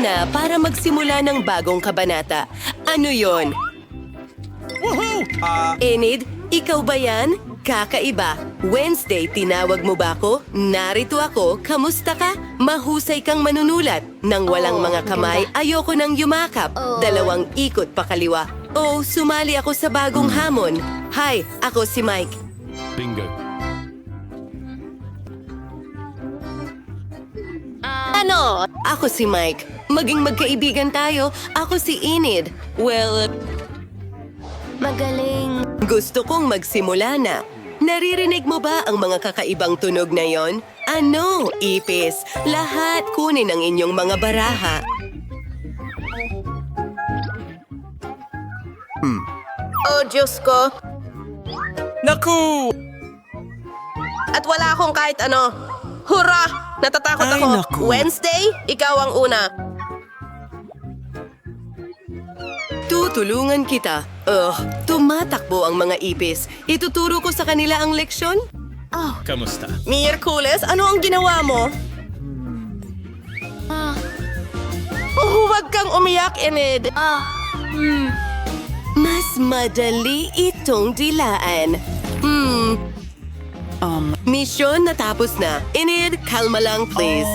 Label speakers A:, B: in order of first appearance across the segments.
A: na para magsimula ng bagong kabanata. Ano yon? Enid, ikaw ba yan? Kakaiba. Wednesday, tinawag mo ba ako? Narito ako, kamusta ka? Mahusay kang manunulat. Nang walang mga kamay, ayoko nang yumakap. 2 ikot pa kaliwa. Oh, sumali ako sa bagong hamon. Hi, ako si Mike.
B: Bingo.
A: Ano? Ako si Mike. Maging magkaibigan tayo. Ako si Enid. Well,
C: Magaling.
A: gusto kong magsimula na. Naririnig mo ba ang mga kakaibang tunog na yon? Ano, ipis? Lahat kunin ang inyong mga baraha.
D: Oh, Diyos ko.
B: Naku!
D: At wala akong kahit ano. Hurra! Natatakot
B: Ay,
D: ako.
B: naku.
D: Wednesday, ikaw ang una.
A: Tutulungan kita. Tumatakbo ang mga ipis. Ituturo ko sa kanila ang leksyon?
B: Kamusta?
D: Miyerkules, ano ang ginawa mo? Oh, huwag kang umiyak, Enid.
A: Mas madali itong dilaan. Misyon natapos na. Enid, kalma lang please.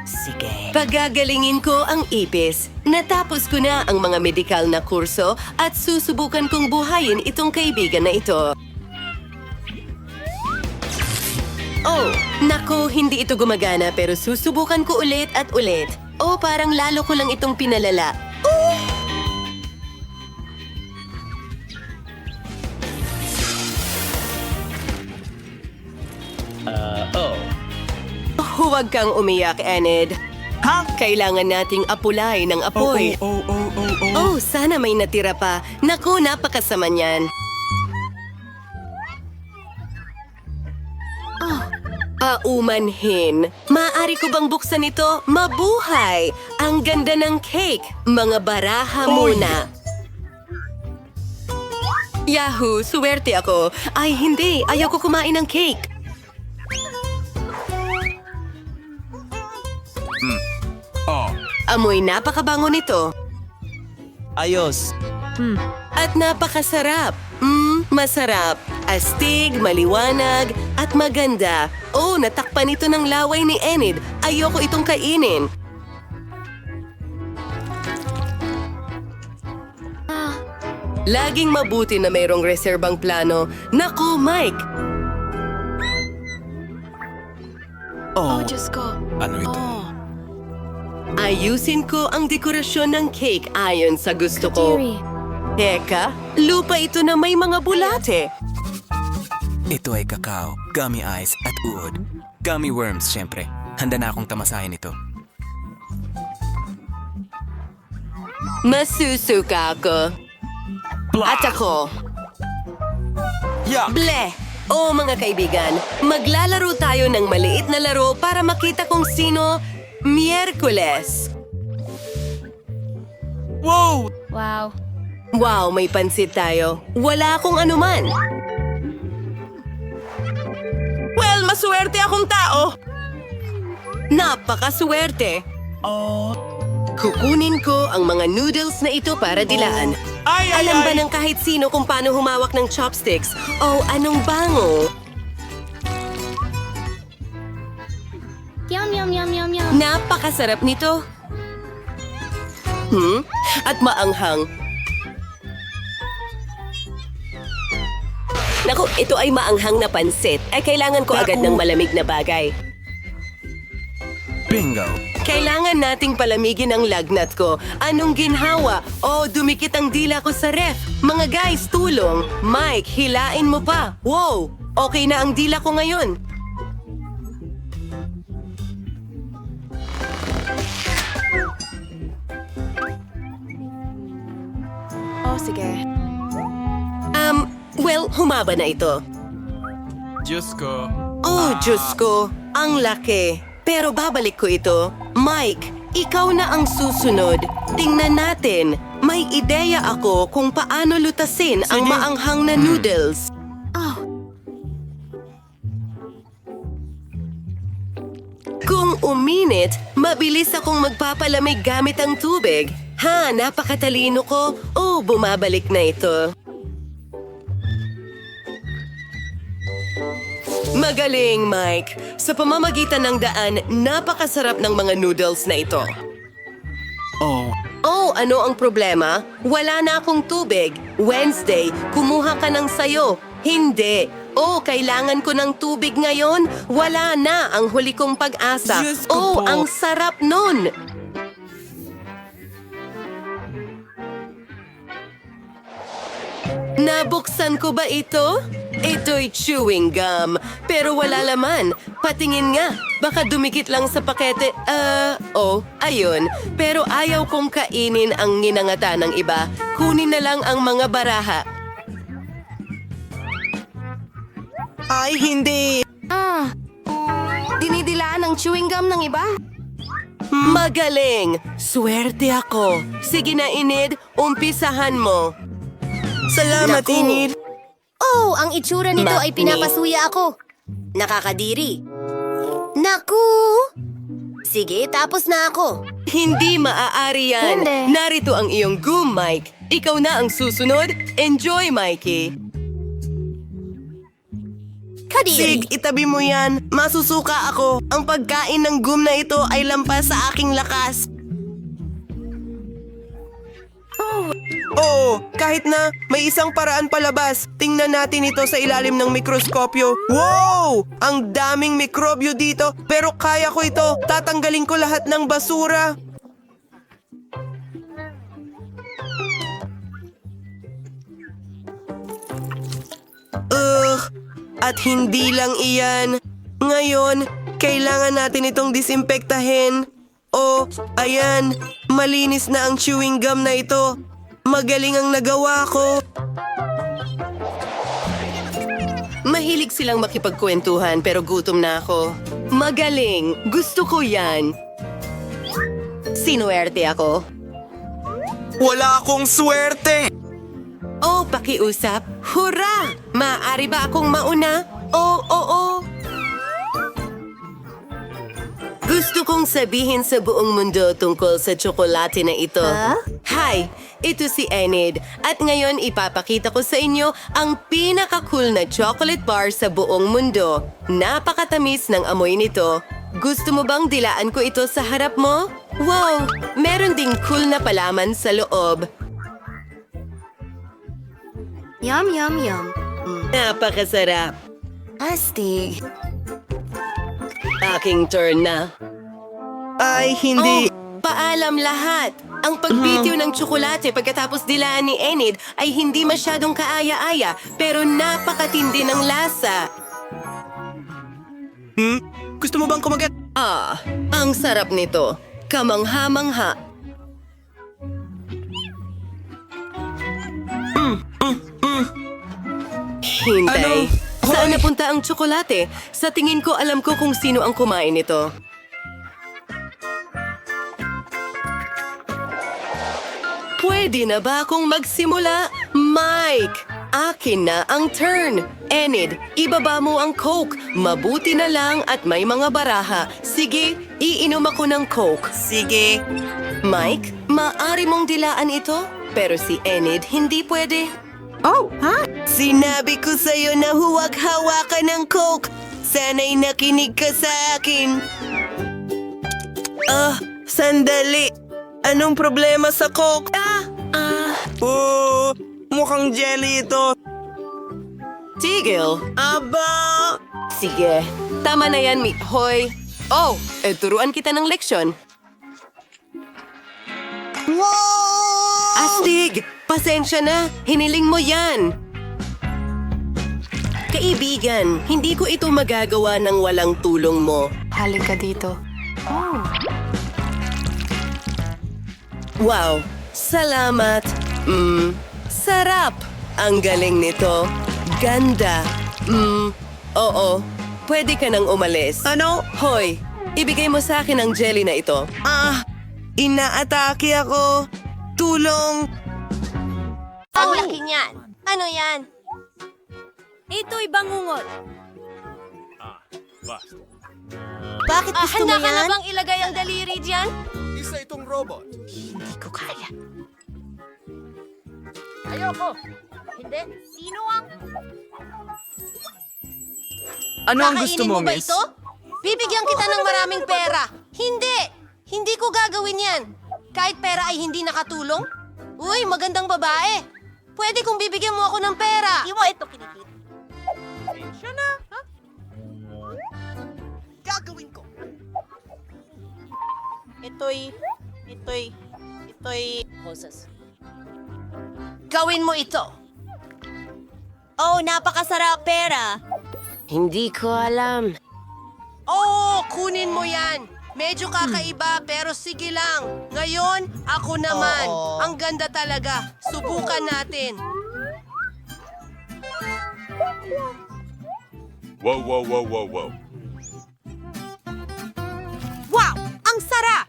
A: Sige. Pagagalingin ko ang ipis. Natapos ko na ang mga medikal na kurso at susubukan kong buhayin itong kaibigan na ito. Oh, naku, hindi ito gumagana pero susubukan ko ulit at ulit. Oh, parang lalo ko lang itong pinalala. Huwag kang umiyak, Enid.
B: Ha?
A: Kailangan nating apulay ng apoy. Oh, sana may natira pa. Naku, napakasama niyan. Aumanhin. Maaari ko bang buksan ito? Mabuhay! Ang ganda ng cake. Mga baraha muna. Yahoo! Suwerte ako. Ay, hindi. Ayoko kumain ng cake. Amoy napakabango nito.
B: Ayos.
A: At napakasarap. Masarap. Astig, maliwanag, at maganda. Oh, natakpan ito ng laway ni Enid. Ayoko itong kainin. Laging mabuti na mayroong reserbang plano. Naku, Mike!
B: Oh,
C: Diyos ko.
B: ano ito?
A: Ayusin ko ang dekorasyon ng cake ayon sa gusto ko.
C: Kadiri.
A: Teka, lupa ito na may mga bulate.
E: Ito ay kakao, gummy eyes at uod. Gummy worms, syempre. Handa na akong tamasahin ito.
A: Masusuka ako. At ako.
B: Yuck!
A: Bleh! Oo mga kaibigan, maglalaro tayo ng maliit na laro para makita kung sino Miyerkules.
B: Wow!
C: Wow.
A: Wow, may pansit tayo. Wala akong anuman.
D: Well, maswerte akong tao.
A: Napakaswerte. Kukunin ko ang mga noodles na ito para dilaan.
B: Ay, ay,
A: Alam ba
B: ay!
A: ng kahit sino kung paano humawak ng chopsticks? Oh, anong bango?
C: Yum, yum, yum, yum, yum.
A: Napakasarap nito. At maanghang. Naku, ito ay maanghang na pansit. Ay kailangan ko agad ng malamig na bagay.
E: Bingo!
A: Kailangan nating palamigin ang lagnat ko. Anong ginhawa? Oh, dumikit ang dila ko sa ref. Mga guys, tulong. Mike, hilain mo pa. Wow, okay na ang dila ko ngayon.
D: Oh, sige.
A: Well, humaba na ito.
B: Diyos ko.
A: Oh, Diyos ko, ang laki. Pero babalik ko ito. Mike, ikaw na ang susunod. Tingnan natin. May ideya ako kung paano lutasin ang maanghang na noodles. Kung uminit, mabilis akong magpapalamig gamit ang tubig. Ha, napakatalino ko. Oh, bumabalik na ito. Magaling, Mike. Sa pamamagitan ng daan, napakasarap ng mga noodles na ito.
B: Oh,
A: Oh, ano ang problema? Wala na akong tubig. Wednesday, kumuha ka ng sayo. Hindi. Oh, kailangan ko ng tubig ngayon. Wala na ang huli kong pag-asa.
B: Diyos ko
A: Oh,
B: po.
A: ang sarap nun. Nabuksan ko ba ito? Ito'y chewing gum. Pero wala laman. Patingin nga. Baka dumikit lang sa pakete. Ayun. Pero ayaw kong kainin ang nginangata ng iba. Kunin na lang ang mga baraha.
D: Ay, hindi.
C: Dinidilaan ang chewing gum ng iba?
A: Magaling! Swerte ako. Sige na, Enid. Umpisahan mo.
D: Salamat,
A: Naku.
D: Enid.
C: Oh, ang itsura nito ay
A: Matni.
C: pinapasuya ako. Nakakadiri. Naku! Sige, tapos na ako.
A: Hindi maaari yan.
C: Hindi.
A: Narito ang iyong gum, Mike. Ikaw na ang susunod. Enjoy, Mikey.
C: Kadiri.
D: Sig, itabi mo yan. Masusuka ako. Ang pagkain ng gum na ito ay lampas sa aking lakas. Oh, kahit na may isang paraan palabas, tingnan natin ito sa ilalim ng mikroskopyo. Wow! Ang daming mikrobyo dito, pero kaya ko ito. Tatanggalin ko lahat ng basura. At hindi lang iyan. Ngayon, kailangan natin itong disimpektahin. Oh, ayan, malinis na ang chewing gum na ito. Magaling ang nagawa ko.
A: Mahilig silang makipagkwentuhan pero gutom na ako. Magaling. Gusto ko yan. Sinuwerte ako.
B: wala akong swerte!
A: Oh, pakiusap. Hurra! Maaari ba akong mauna? Oo. Gusto kong sabihin sa buong mundo tungkol sa tsokolate na ito. Hi, ito si Enid. At ngayon ipapakita ko sa inyo ang pinaka-cool na chocolate bar sa buong mundo. Napakatamis ng amoy nito. Gusto mo bang dilaan ko ito sa harap mo? Wow! Meron ding cool na palaman sa loob.
C: Yum, yum, yum.
A: Napakasarap.
C: Astig.
A: Aking turn na.
D: Ay, hindi.
A: Paalam lahat! Ang pagbitiw ng tsokolate pagkatapos dilaan ni Enid ay hindi masyadong kaaya-aya pero napakatindi ng lasa.
D: Gusto mo bang kumagat?
A: Ang sarap nito. Kamangha-mangha. Hintay.
B: Ano?
A: Saan
B: Hoy!
A: napunta ang tsokolate? Sa tingin ko alam ko kung sino ang kumain nito. Pwede na ba akong magsimula? Mike! Akin na ang turn. Enid, ibaba mo ang Coke. Mabuti na lang at may mga baraha. Sige, iinom ako ng Coke.
D: Sige.
A: Mike, maaari mong dilaan ito? Pero si Enid hindi pwede.
D: Sinabi ko sa'yo na huwag hawakan ng Coke. Sana'y nakinig ka sa akin. Sandali. Anong problema sa Coke? Oh, mukhang jelly ito.
A: Tigil.
D: Aba!
A: Sige, tama na yan, Hoy. Oh, turuan kita ng leksyon.
D: Wow!
A: Astig! Pasensya na, hiniling mo yan. Kaibigan, hindi ko ito magagawa ng walang tulong mo.
C: Halika dito.
A: Wow, salamat. Sarap. Ang galing nito. Ganda. Oo. Pwede ka nang umalis.
D: Ano?
A: Hoy, ibigay mo sa akin ang jelly na ito.
D: Inaatake ako. Tulong!
C: Ang laki niyan. Ano yan? Ito'y bangungot. Bakit gusto mo yan? Handa ka na bang ilagay ang daliri diyan?
B: Isa itong robot.
C: Hindi ko kaya.
F: Ano ang gusto mo,
C: ba
F: miss?
C: ito? Bibigyan kita ng maraming pera. Hindi! Hindi ko gagawin yan. Kahit pera ay hindi nakatulong. Uy, magandang babae. Pwede kong bibigyan mo ako ng pera. Hindi mo ito kinikita.
D: Gagawin ko.
C: Ito'y... Gawin mo ito. Oh, napakasarap pera.
A: Hindi ko alam.
C: Oo, kunin mo yan. Medyo kakaiba pero sige lang. Ngayon, ako naman. Ang ganda talaga. Subukan natin.
G: Wow, wow, wow, wow, wow.
C: Wow! Ang sarap!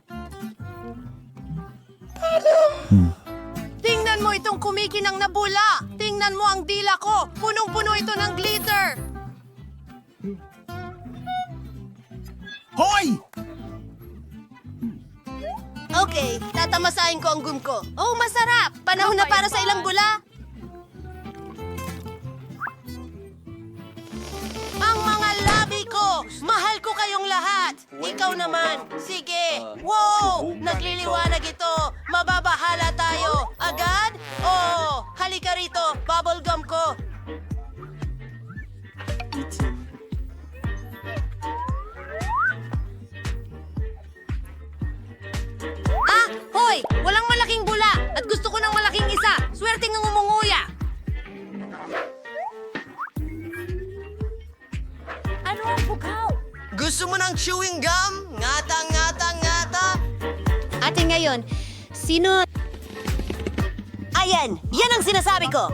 C: Tingnan mo itong kumikinang na bula. Tingnan mo ang dila ko. Punong-puno ito ng glitter.
B: Hoy!
C: Okay, tatamasahin ko ang gum ko. Oh, masarap! Panahon na para sa ilang bula. Ang mga labi ko! Mahal ko kayong lahat! Ikaw naman! Sige! Wow! Nagliliwanag ito! Mababahala tayo! Agad? Oh! Halika rito! Bubblegum ko! Ah! Hoy! Walang malaking bula! At gusto ko ng malaking isa! Swerte ng umunguya! Ano ang bugaw?
D: Gusto mo ng chewing gum? Ngata, ngata, ngata.
C: Ate ngayon, sino... Ayan! Yan ang sinasabi ko!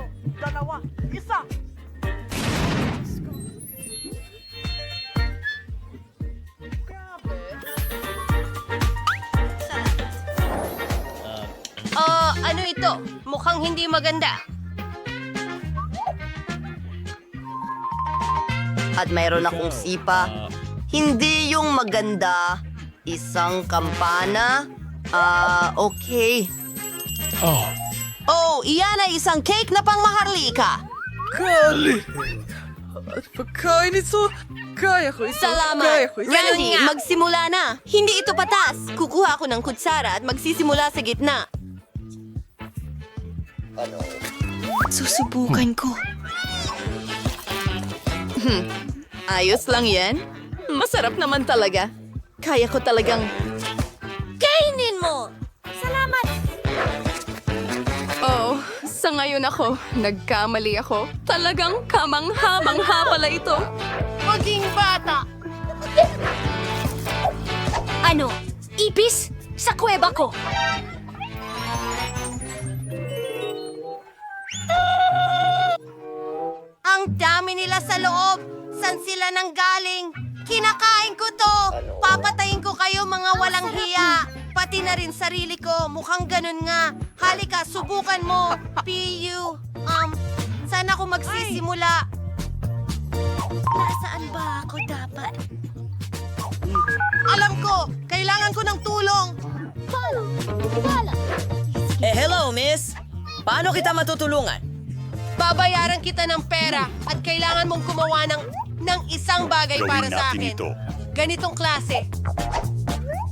C: Ano ito? Mukhang hindi maganda.
H: At mayroon akong sipa. Hindi yung maganda. Isang kampana. Okay.
C: Oh, iyan ay isang cake na pangmaharlika.
F: At pagkain ito, kaya ko ito.
C: Salamat!
F: Kaya ko ito.
C: Randy, magsimula na. Hindi ito patas. Kukuha ako ng kutsara at magsisimula sa gitna.
F: Susubukan ko. Ayos lang yan. Masarap naman talaga. Kaya ko talagang...
C: Kainin mo! Salamat!
F: Oh, sa ngayon ako, nagkamali ako. Talagang kamangha-mangha pala ito.
C: Maging bata! Ano? Ipis? Sa kuweba ko! Ang dami nila sa loob! San sila nang galing? Kinakain ko to! Papatayin ko kayo mga walang hiya! Pati na rin sarili ko, mukhang ganun nga. Halika, subukan mo. P.U. Saan ako magsisimula? Nasaan ba ako dapat? Alam ko! Kailangan ko ng tulong!
D: Hello, miss. Paano kita matutulungan?
C: Babayaran kita ng pera at kailangan mong gumawa ng isang bagay para sa akin. Ganitong klase.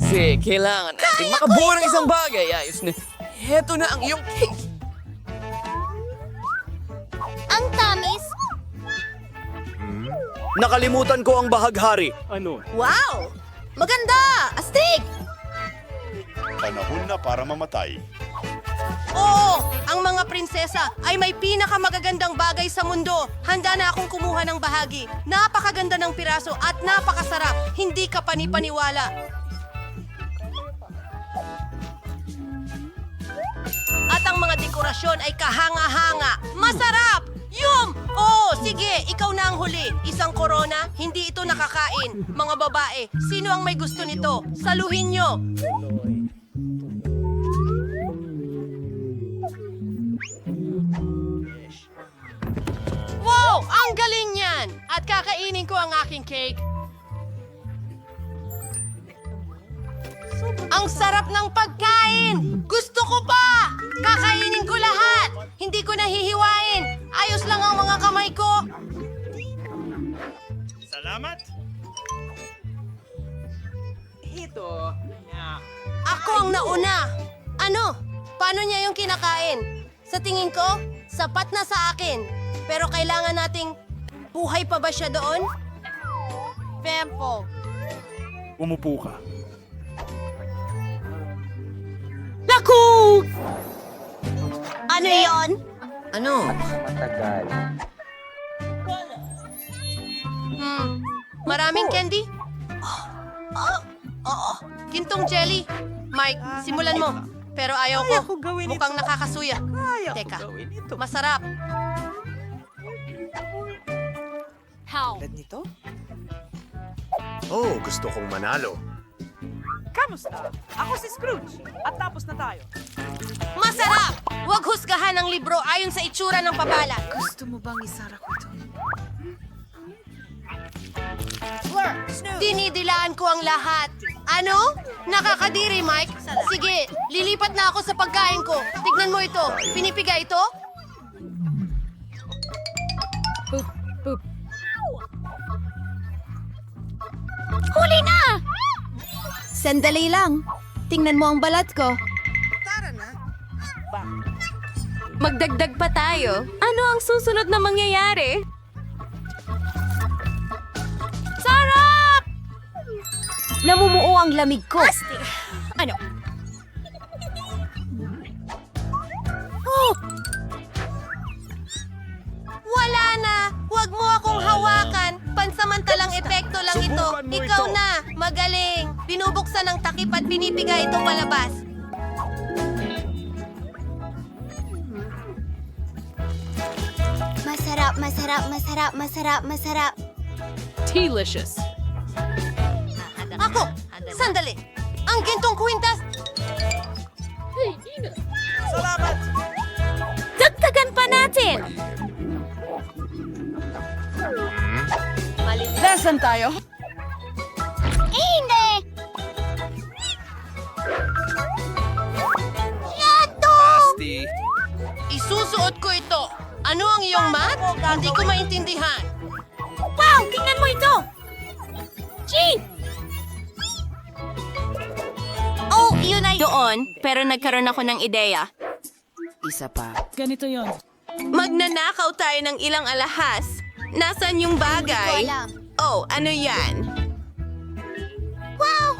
F: Kasi kailangan natin makabuo ng isang bagay. Ayos na. Heto na ang iyong cake.
C: Ang tamis!
B: Nakalimutan ko ang bahaghari.
C: Wow! Maganda! Astig!
G: Panahon na para mamatay.
C: Oo! Ang mga prinsesa ay may pinakamagagandang bagay sa mundo. Handa na akong kumuha ng bahagi. Napakaganda ng piraso at napakasarap. Hindi ka panipaniwala. At ang mga dekorasyon ay kahanga-hanga. Masarap! Yum! Oo, sige, ikaw na ang huli. Isang korona, hindi ito nakakain. Mga babae, sino ang may gusto nito? Saluhin nyo! Wow! Ang galing niyan! At kakainin ko ang aking cake. Ang sarap ng pagkain! Gusto ko pa! Kakainin ko lahat! Hindi ko nahihiwain! Ayos lang ang mga kamay ko!
B: Salamat!
C: Ako ang nauna! Ano? Paano niya yung kinakain? Sa tingin ko, sapat na sa akin. Pero kailangan nating... Buhay pa ba siya doon? Pempo.
G: Umupo ka.
C: Naku! Ano yon?
H: Ano?
C: Maraming candy? Gintong jelly. Mike, simulan mo. Pero ayaw ko. Mukhang nakakasuya. Teka, masarap.
B: Oh, gusto kong manalo.
I: Kamusta? Ako si Scrooge. At tapos na tayo.
C: Masarap! Huwag husgahan ang libro ayon sa itsura ng pabalat.
I: Gusto mo bang isara ko ito?
C: Dinidilaan ko ang lahat. Ano? Nakakadiri, Mike. Sige, lilipat na ako sa pagkain ko. Tignan mo ito. Pinipiga ito?
J: Huli na! Sandali lang. Tingnan mo ang balat ko. Magdagdag pa tayo. Ano ang susunod na mangyayari? Sarap! Namumuo ang lamig ko. Ano? Oh!
C: Wala na! Huwag mo akong hawakan! Pansamantalang epekto lang ito.
B: Subukan mo
C: Ikaw
B: ito.
C: na! Magaling! Binubuksan ng takip at pinipiga ito palabas.
J: Masarap, masarap, masarap, masarap, masarap.
I: Delicious.
C: Ako! Sandali! Ang gintong kwintas!
J: Dagdagan pa natin!
I: Nasaan tayo?
J: Hindi! Yato!
C: Isusuot ko ito. Ano ang iyong mat? Hindi ko maintindihan.
J: Wow! Tingnan mo ito! Gee! Oh, yun ay... Doon, pero nagkaroon ako ng ideya.
I: Isa pa. Ganito yon.
A: Magnanakaw tayo ng ilang alahas. Nasaan yung bagay?
J: Hindi ko alam.
A: Oh, ano yan?
J: Wow!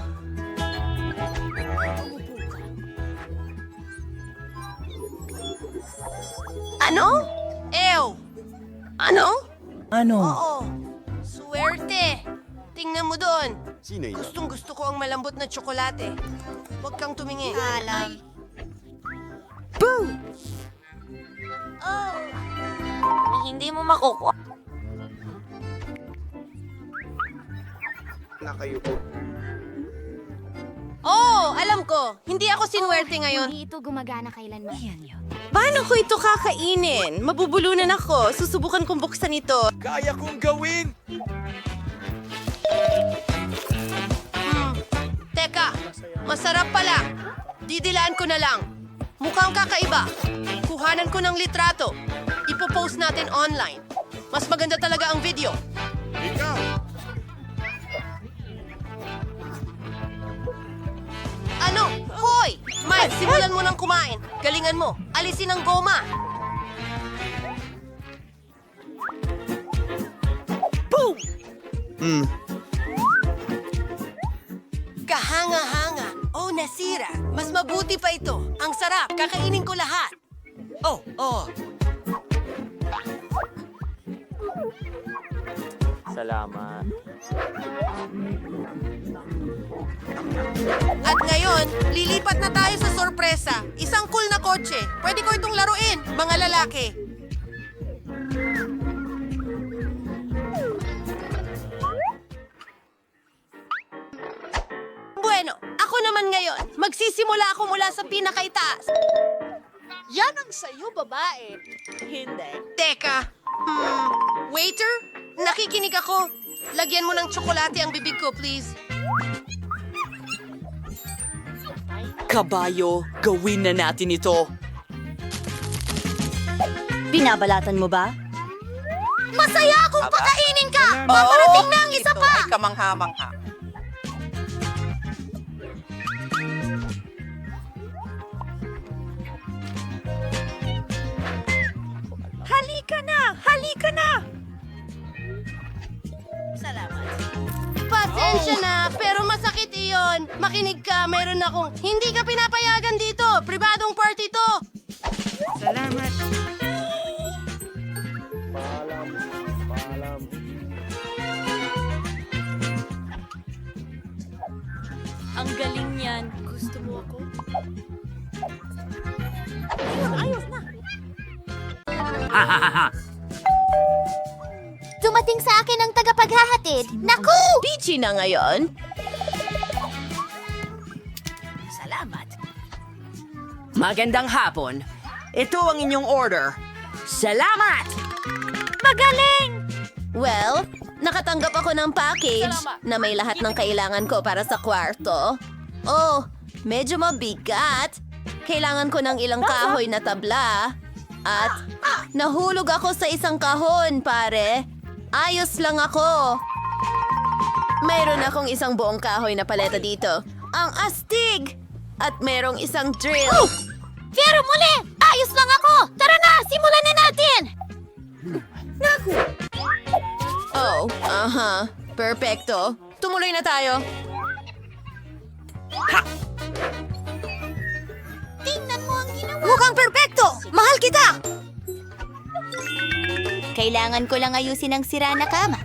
A: Ano?
C: Ew!
A: Ano?
C: Oo. Swerte! Tingnan mo doon.
B: Sino yun?
C: Gustong gusto ko ang malambot na tsokolate. Huwag kang tumingin.
J: Alam.
C: Oh.
J: Hindi mo makukuha.
B: Nakayupo.
C: Oh, alam ko. Hindi ako sinwerte ngayon.
J: Hindi ito gumagana kailanman.
A: Paano ko ito kakainin? Mabubulunan ako. Susubukan kong buksan ito.
B: Kaya kong gawin!
C: Teka, masarap pala. Didilaan ko na lang. Mukhang kakaiba. Kuhanan ko ng litrato. Ipopost natin online. Mas maganda talaga ang video.
G: Ikaw!
C: Ano? Hoy! Mike, simulan mo ng kumain. Galingan mo. Alisin ang goma. Kahanga-hanga. Oh, nasira. Mas mabuti pa ito. Ang sarap. Kakainin ko lahat.
B: Oh, oh.
C: At ngayon, lilipat na tayo sa sorpresa. Isang cool na kotse. Pwede ko itong laruin, mga lalaki. Bueno, ako naman ngayon. Magsisimula ako mula sa pinakaitaas.
I: Yan ang sayo, babae. Hindi.
C: Teka. Waiter, nakikinig ako. Lagyan mo ng tsokolate ang bibig ko, please.
F: Kabayo, gawin na natin ito.
H: Binabalatan mo ba?
C: Masaya akong pakainin ka! Paparating na ang isa pa!
I: Kamangha-mangha. Halika na! Halika na!
C: Pasensya na, pero masakit iyon. Makinig ka, mayroon akong... Hindi ka pinapayagan dito! Pribadong party to!
I: Salamat.
J: Ang galing niyan. Gusto mo ako?
C: Dumating sa akin ang tagapaghahatid. Naku!
A: Peachy na ngayon.
I: Salamat.
F: Magandang hapon. Ito ang inyong order. Salamat!
C: Magaling! Well, nakatanggap ako ng package na may lahat ng kailangan ko para sa kwarto. Oh, medyo mabigat. Kailangan ko ng ilang kahoy na tabla. At nahulog ako sa isang kahon, pare. Ayos lang ako. Mayroon akong isang buong kahoy na paleta dito. Ang astig! At merong isang drill. Pero muli! Ayos lang ako! Tara na! Simulan na natin! Naku! Oh, aha. Perfecto. Tumuloy na tayo. Tingnan mo ang ginawa. Mukhang perfecto! Mahal kita! Kailangan ko lang ayusin ang sira na kama.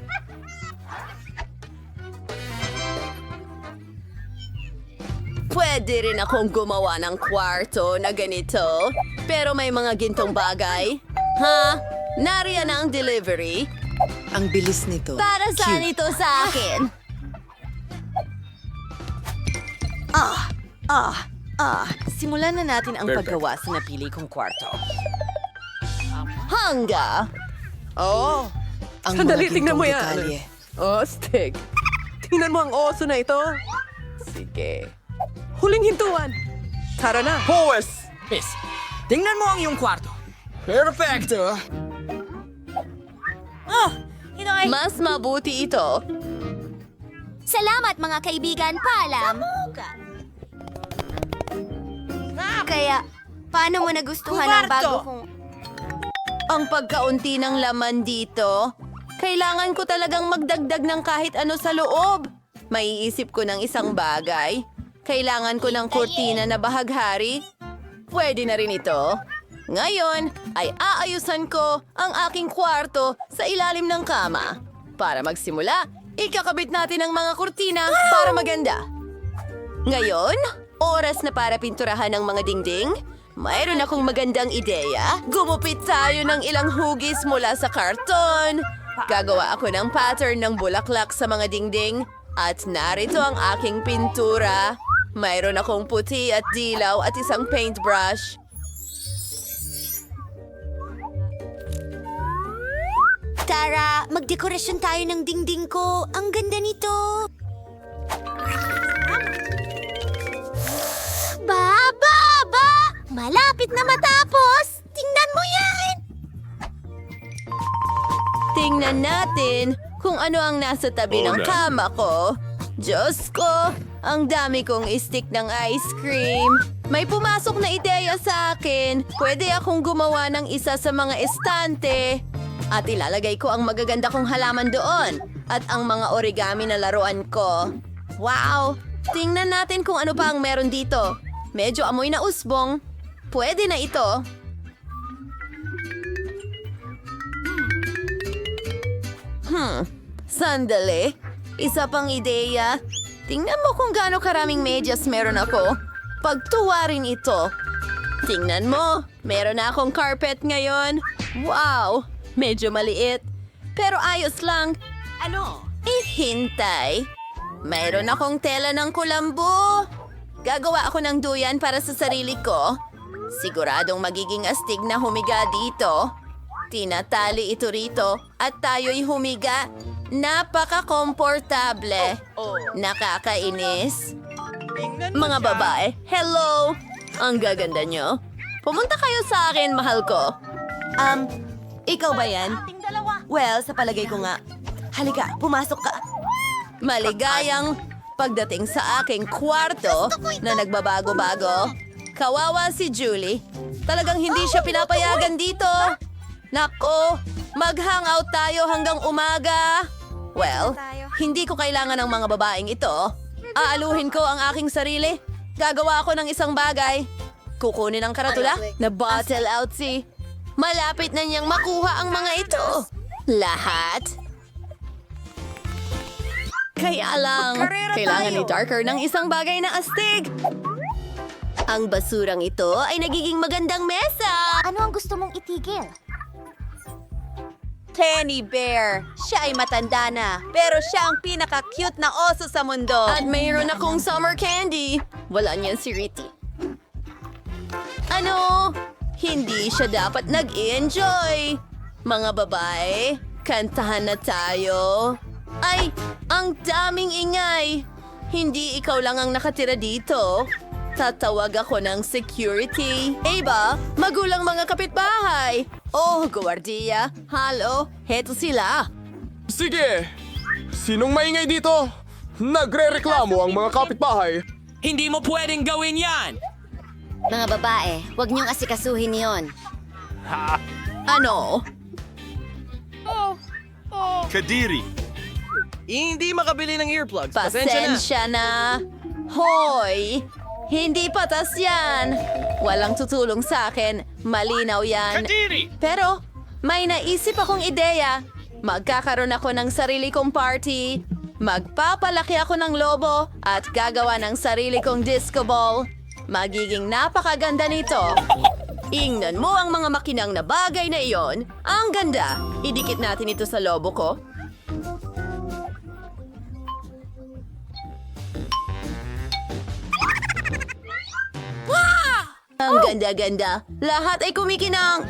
C: Pwede rin akong gumawa ng kwarto na ganito, pero may mga gintong bagay. Ha? Nariyan na ang delivery.
A: Ang bilis nito.
C: Para saan ito sa akin?
A: Simulan na natin ang paggawa sa napili kong kwarto.
C: Hangga!
A: Oh, ang
F: Sandali,
A: mga
F: tingnan mo
A: gintong
F: yan.
A: detalye.
F: Ostig. Tingnan mo ang oso na ito. Sige. Huling hintuan. Tara na.
E: Pawes! Miss, tingnan mo ang iyong kwarto. Perfecto!
C: Mas mabuti ito. Salamat mga kaibigan, paalam. Kaya, paano mo nagustuhan ang bago kong... Ang pagkaunti ng laman dito, kailangan ko talagang magdagdag ng kahit ano sa loob. Maiisip ko ng isang bagay. Kailangan ko ng kurtina na bahaghari. Pwede na rin ito. Ngayon ay aayusan ko ang aking kwarto sa ilalim ng kama. Para magsimula, ikakabit natin ang mga kurtina para maganda. Ngayon, oras na para pinturahan ang mga dingding. Mayroon akong magandang ideya. Gumupit tayo ng ilang hugis mula sa karton. Gagawa ako ng pattern ng bulaklak sa mga dingding. At narito ang aking pintura. Mayroon akong puti at dilaw at isang paintbrush. Tara, magdekorasyon tayo ng dingding ko. Ang ganda nito. Baba! Malapit na matapos! Tingnan mo yan! Tingnan natin kung ano ang nasa tabi ng kama ko. Diyos ko, ang dami kong stick ng ice cream. May pumasok na ideya sa akin. Pwede akong gumawa ng isa sa mga estante. At ilalagay ko ang magaganda kong halaman doon. At ang mga origami na laruan ko. Wow! Tingnan natin kung ano pa ang meron dito. Medyo amoy na usbong. Pwede na ito. Sandali. Isa pang ideya. Tingnan mo kung gaano karaming medyas meron ako. Pagtuwarin ito. Tingnan mo, meron na akong carpet ngayon. Wow, medyo maliit. Pero ayos lang.
I: Ano?
C: Ihintay. Mayroon akong tela ng kulambo. Gagawa ako ng duyan para sa sarili ko. Siguradong magiging astig na humiga dito. Tinatali ito rito at tayo'y humiga. Napaka-komportable. Nakakainis.
A: Mga babae, hello! Ang gaganda nyo. Pumunta kayo sa akin, mahal ko.
C: Ikaw ba yan? Well, sa palagay ko nga. Halika, pumasok ka.
A: Maligayang pagdating sa aking kwarto na nagbabago-bago. Kawawa si Julie. Talagang hindi siya pinapayagan dito. Nako, mag-hangout tayo hanggang umaga. Well, hindi ko kailangan ng mga babaeng ito. Aaluhin ko ang aking sarili. Gagawa ako ng isang bagay. Kukunin ang karatula na bottle out si. Malapit na niyang makuha ang mga ito. Lahat. Kaya lang, kailangan ni Darker ng isang bagay na astig. Ang basurang ito ay nagiging magandang mesa.
J: Ano ang gusto mong itigil?
A: Tenny Bear. Siya ay matanda na, pero siya ang pinaka-cute na oso sa mundo. At mayroon akong summer candy. Wala niyan si Riti. Ano? Hindi siya dapat nag-enjoy. Mga babae, kantahan na tayo. Ay, ang daming ingay. Hindi ikaw lang ang nakatira dito. Tatawag ako ng security. Aba, magulang mga kapitbahay. Oh, gwardiya. Halo, heto sila.
G: Sige! Sinong maingay dito? Nagre-reklamo ang mga kapitbahay.
E: Hindi mo pwedeng gawin yan!
J: Mga babae, huwag niyong asikasuhin yon.
A: Ano?
B: Kadiri.
F: Hindi makabili ng earplugs. Pasensya na.
A: Pasensya na. Hoy! Hindi patas yan. Walang tutulong sa akin. Malinaw yan.
B: Kadiri!
A: Pero may naisip akong ideya. Magkakaroon ako ng sarili kong party. Magpapalaki ako ng lobo at gagawa ng sarili kong disco ball. Magiging napakaganda nito. Ingnan mo ang mga makinang na bagay na iyon. Ang ganda. Idikit natin ito sa lobo ko. Ang ganda-ganda. Lahat ay kumikinang.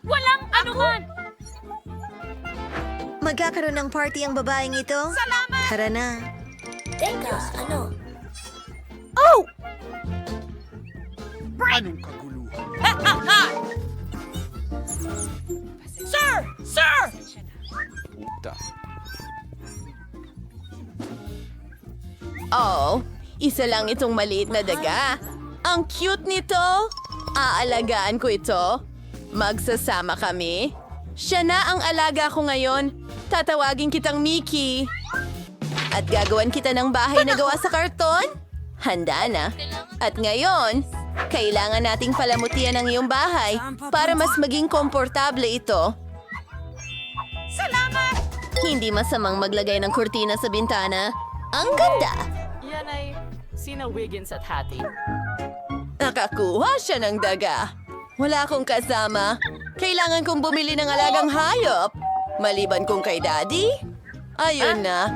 I: Walang anuman!
C: Magkakaroon ng party ang babaeng ito?
I: Salamat!
C: Tara na.
B: Anong kaguluhan?
I: Sir! Sir!
A: Oh, isa lang itong maliit na daga. Ang cute nito. Aalagaan ko ito. Magsasama kami. Siya na ang alaga ko ngayon. Tatawagin kitang Mickey. At gagawan kita ng bahay na gawa sa karton? Handa na. At ngayon, kailangan nating palamutian ang iyong bahay para mas maging komportable ito.
I: Salamat!
A: Hindi masamang maglagay ng kurtina sa bintana. Ang ganda!
I: Yan ay sina Wiggins at Hattie.
A: Nakakuha siya ng daga. Wala akong kasama. Kailangan kong bumili ng alagang hayop. Maliban kong kay Daddy. Ayun na.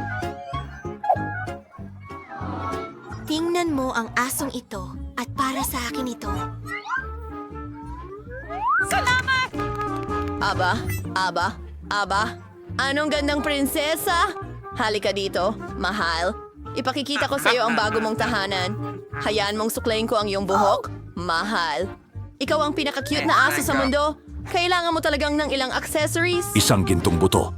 C: Tingnan mo ang asong ito at para sa akin ito.
I: Salamat!
A: Aba. Anong gandang prinsesa? Halika dito, mahal. Ipakikita ko sa iyo ang bago mong tahanan. Hayaan mong suklayin ko ang iyong buhok. Mahal. Ikaw ang pinaka-cute na aso sa mundo. Kailangan mo talagang ng ilang accessories.
G: Isang gintong buto.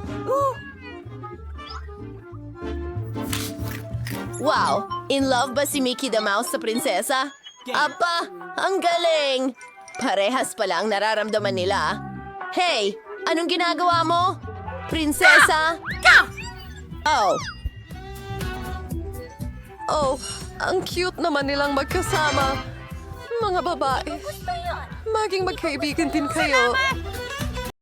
A: Wow! In love ba si Mickey the Mouse sa prinsesa? Apa! Ang galing! Parehas pala ang nararamdaman nila. Hey! Anong ginagawa mo? Prinsesa? Oh, ang cute naman nilang magkasama. Mga babae, maging magkaibigan din kayo.